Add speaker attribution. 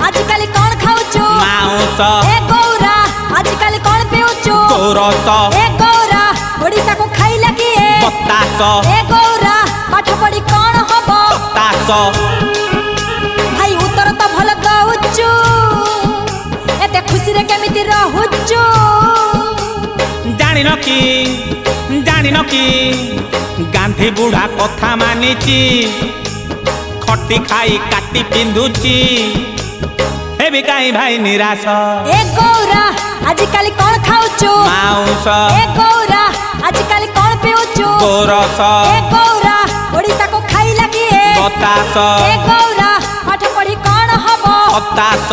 Speaker 1: आजिकल कौन खाऊचु
Speaker 2: माउस
Speaker 1: ए गौरा आजिकल कौन पिउचु
Speaker 2: गोरस
Speaker 1: ए गौरा ओडिसा को खाइला किए
Speaker 2: बतास
Speaker 1: ए गौरा पाठ पढ़ी कौन हबो
Speaker 2: तास
Speaker 1: भाई उत्तर तो भल दउचु एते खुशी रे केमिति रहुचु
Speaker 2: जानिन कि गांधी बुढ़ा कथा मानिची खटी खाई काटी पिंधुची हे भी काई भाई निराश
Speaker 1: ए गौरा आजिकल कौन खाऊचु
Speaker 2: माउस
Speaker 1: ए गौरा आजिकल कौन पिउचु
Speaker 2: गोरस
Speaker 1: ए गौरा ओडिसा को खाइला किए
Speaker 2: बतास
Speaker 1: ए गौरा पाठ पढ़ी कौन हबो
Speaker 2: हताश